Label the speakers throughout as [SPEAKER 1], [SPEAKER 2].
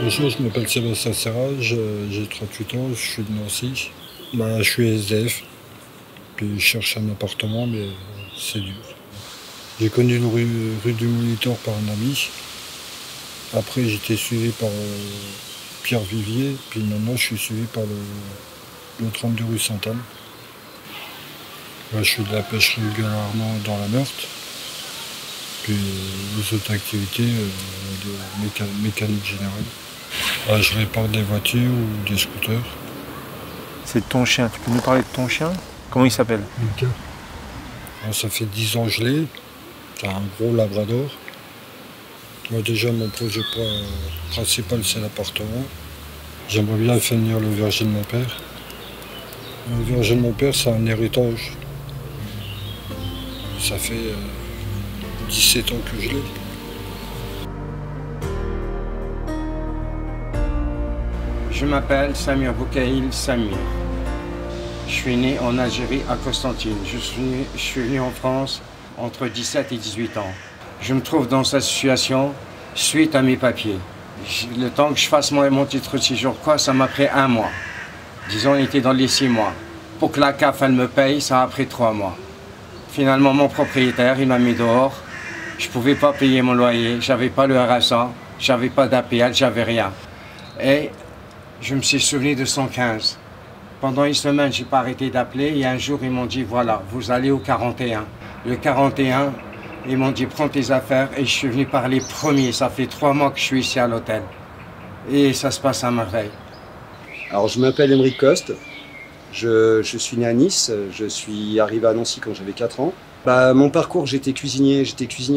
[SPEAKER 1] Bonjour, je m'appelle Sébastien Serra, j'ai 38 ans, je suis de Nancy. Je suis SDF, puis je cherche un appartement, mais c'est dur. J'ai connu une rue du Monitor par un ami. Après, j'ai été suivi par Pierre Vivier, puis maintenant, je suis suivi par le 32 rue Sainte-Anne. Je fais de la pêche régulièrement dans la Meurthe. Puis les autres activités de mécanique générale. Je répare des voitures ou des scooters.
[SPEAKER 2] C'est ton chien, tu peux nous parler de ton chien? Comment il s'appelle?
[SPEAKER 1] Lucas. Ça fait 10 ans que je l'ai. C'est un gros labrador. Moi déjà mon projet principal c'est l'appartement. J'aimerais bien finir le verger de mon père. Le verger de mon père c'est un héritage. Ça fait 17 ans que je l'ai.
[SPEAKER 3] Je m'appelle Samir Boukaïl Samir. Je suis né en Algérie à Constantine. Je suis né en France entre 17 et 18 ans. Je me trouve dans cette situation suite à mes papiers. Le temps que je fasse mon titre de séjour, ça m'a pris 1 mois. Disons, on était dans les 6 mois. Pour que la CAF elle me paye, ça a pris 3 mois. Finalement, mon propriétaire, il m'a mis dehors. Je ne pouvais pas payer mon loyer, j'avais pas le RSA, j'avais pas d'APL, j'avais rien. Et je me suis souvenu de 115. Pendant une semaine, je n'ai pas arrêté d'appeler et un jour, ils m'ont dit, voilà, vous allez au 41. Le 41, ils m'ont dit, prends tes affaires et je suis venu par les premiers. Ça fait 3 mois que je suis ici à l'hôtel. Et ça se passe à merveille.
[SPEAKER 4] Alors, je m'appelle Émeric Coste. Je suis né à Nice. Je suis arrivé à Nancy quand j'avais 4 ans. Mon parcours, j'étais cuisinier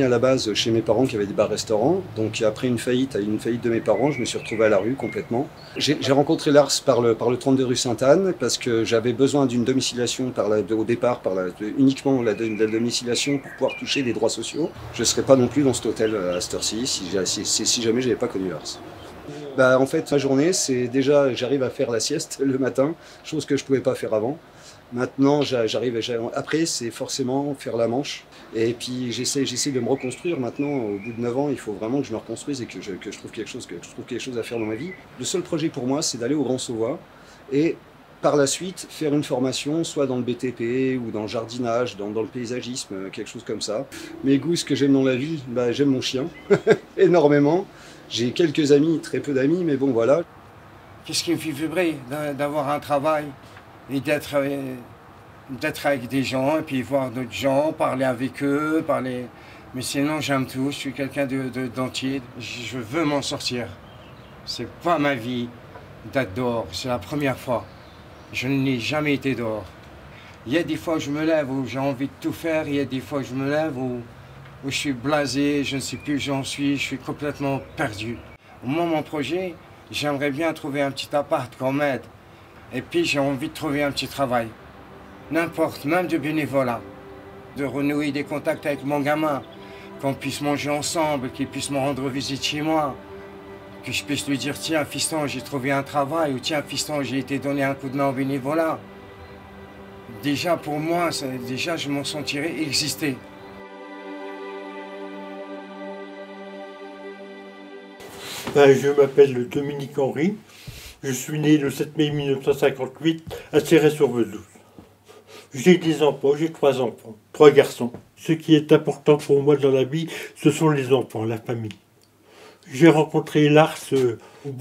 [SPEAKER 4] à la base chez mes parents qui avaient des bars-restaurants. Donc après une faillite de mes parents, je me suis retrouvé à la rue complètement. J'ai rencontré l'ARS par le 32 rue Sainte-Anne parce que j'avais besoin d'une domiciliation au départ, uniquement la domiciliation pour pouvoir toucher des droits sociaux. Je ne serais pas non plus dans cet hôtel à cette heure-ci si jamais je n'avais pas connu l'ARS. En fait, ma journée, c'est déjà, j'arrive à faire la sieste le matin, chose que je ne pouvais pas faire avant. Maintenant, après, c'est forcément faire la manche. Et puis, j'essaie de me reconstruire. Maintenant, au bout de 9 ans, il faut vraiment que je me reconstruise et que je trouve quelque chose à faire dans ma vie. Le seul projet pour moi, c'est d'aller au Grand Sauvois et par la suite faire une formation, soit dans le BTP ou dans le jardinage, dans le paysagisme, quelque chose comme ça. Mes goûts, ce que j'aime dans la vie, j'aime mon chien, énormément. J'ai quelques amis, très peu d'amis, mais bon, voilà.
[SPEAKER 3] Qu'est-ce qui me fait vibrer d'avoir un travail et d'être avec des gens et puis voir d'autres gens, parler avec eux, Mais sinon, j'aime tout, je suis quelqu'un d'entier. Je veux m'en sortir. C'est pas ma vie d'être dehors, c'est la première fois. Je n'ai jamais été dehors. Il y a des fois où je me lève où j'ai envie de tout faire, il y a des fois où je me lève où je suis blasé, je ne sais plus où j'en suis, je suis complètement perdu. Moi, mon projet, j'aimerais bien trouver un petit appart qu'on m'aide. Et puis j'ai envie de trouver un petit travail. N'importe, même de bénévolat. De renouer des contacts avec mon gamin. Qu'on puisse manger ensemble, qu'il puisse me rendre visite chez moi. Que je puisse lui dire, tiens fiston, j'ai trouvé un travail. Ou tiens fiston, j'ai été donné un coup de main au bénévolat. Déjà pour moi, déjà je m'en sentirais exister.
[SPEAKER 5] Je m'appelle Dominique Henry. Je suis né le 7 mai 1958 à Céret-sur-Vesoul. J'ai des enfants, j'ai 3 enfants, 3 garçons. Ce qui est important pour moi dans la vie, ce sont les enfants, la famille. J'ai rencontré l'ARS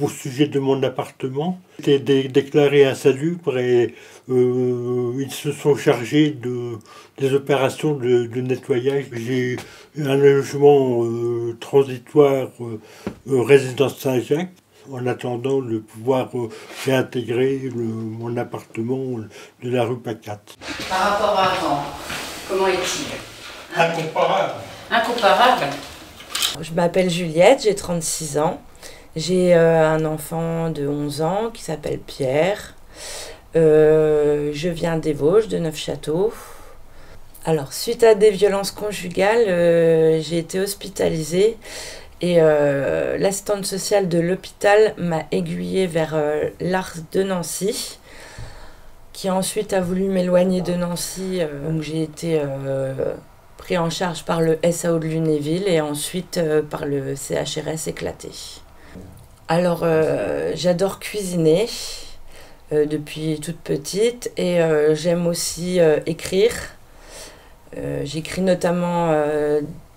[SPEAKER 5] au sujet de mon appartement. C'était déclaré insalubre et ils se sont chargés des opérations de nettoyage. J'ai un logement transitoire résidence Saint-Jacques, en attendant de pouvoir réintégrer mon appartement de la rue Pacat.
[SPEAKER 6] Par rapport à avant, comment est-il?
[SPEAKER 5] Incomparable.
[SPEAKER 6] Incomparable.
[SPEAKER 7] Je m'appelle Juliette, j'ai 36 ans. J'ai un enfant de 11 ans qui s'appelle Pierre. Je viens des Vosges, de Neufchâteau. Alors, suite à des violences conjugales, j'ai été hospitalisée. Et l'assistante sociale de l'hôpital m'a aiguillée vers l'ARS de Nancy, qui ensuite a voulu m'éloigner de Nancy, où j'ai été pris en charge par le SAO de Lunéville et ensuite par le CHRS éclaté. Alors, j'adore cuisiner depuis toute petite et j'aime aussi écrire. J'écris notamment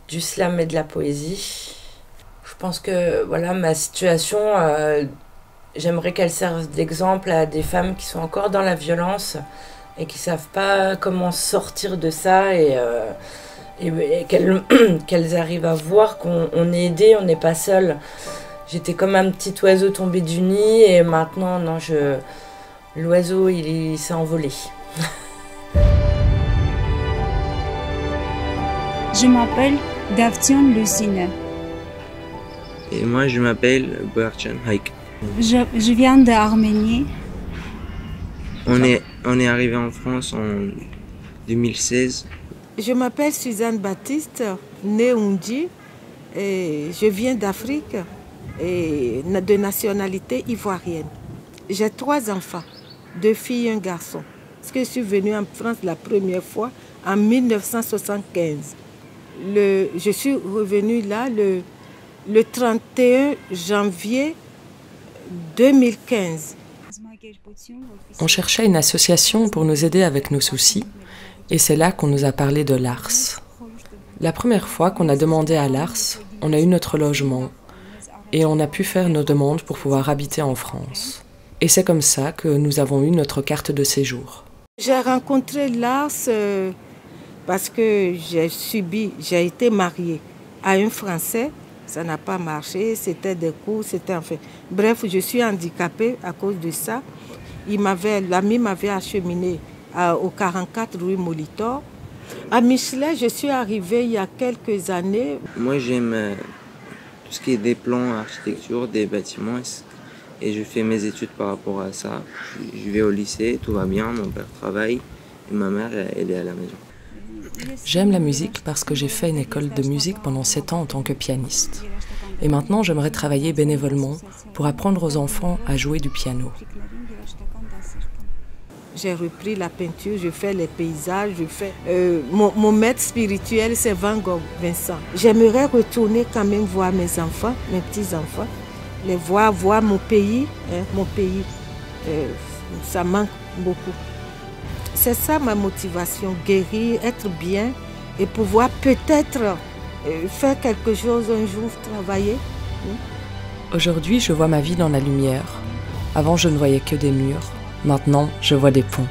[SPEAKER 7] du slam et de la poésie. Je pense que voilà, ma situation, j'aimerais qu'elle serve d'exemple à des femmes qui sont encore dans la violence et qui ne savent pas comment sortir de ça et qu'elles arrivent à voir qu'on est aidé, on n'est pas seul. J'étais comme un petit oiseau tombé du nid et maintenant, non, l'oiseau, il s'est envolé.
[SPEAKER 8] Je m'appelle Davtion Lucine.
[SPEAKER 9] Et moi, je m'appelle Boyarchan Haïk.
[SPEAKER 8] Je viens d'Arménie.
[SPEAKER 9] On est arrivé en France en 2016.
[SPEAKER 10] Je m'appelle Suzanne Baptiste, née Oundji, et je viens d'Afrique et de nationalité ivoirienne. J'ai 3 enfants, 2 filles et un garçon. Parce que je suis venue en France la première fois en 1975. Je suis revenue là le 31 janvier 2015.
[SPEAKER 11] On cherchait une association pour nous aider avec nos soucis et c'est là qu'on nous a parlé de l'ARS. La première fois qu'on a demandé à l'ARS, on a eu notre logement et on a pu faire nos demandes pour pouvoir habiter en France. Et c'est comme ça que nous avons eu notre carte de séjour.
[SPEAKER 10] J'ai rencontré l'ARS parce que j'ai été mariée à un Français. Ça n'a pas marché, c'était des coups, c'était enfin... Bref, je suis handicapée à cause de ça. L'ami m'avait acheminé au 44 rue Molitor. À Michelet, je suis arrivée il y a quelques années.
[SPEAKER 9] Moi, j'aime tout ce qui est des plans, architecture, des bâtiments. Et je fais mes études par rapport à ça. Je vais au lycée, tout va bien, mon père travaille et ma mère, elle est à la maison.
[SPEAKER 11] J'aime la musique parce que j'ai fait une école de musique pendant 7 ans en tant que pianiste. Et maintenant, j'aimerais travailler bénévolement pour apprendre aux enfants à jouer du piano.
[SPEAKER 10] J'ai repris la peinture, je fais les paysages, mon maître spirituel, c'est Van Gogh, Vincent. J'aimerais retourner quand même voir mes enfants, mes petits-enfants, les voir mon pays, ça manque beaucoup. C'est ça ma motivation, guérir, être bien et pouvoir peut-être faire quelque chose un jour, travailler.
[SPEAKER 11] Aujourd'hui, je vois ma vie dans la lumière. Avant, je ne voyais que des murs. Maintenant, je vois des ponts.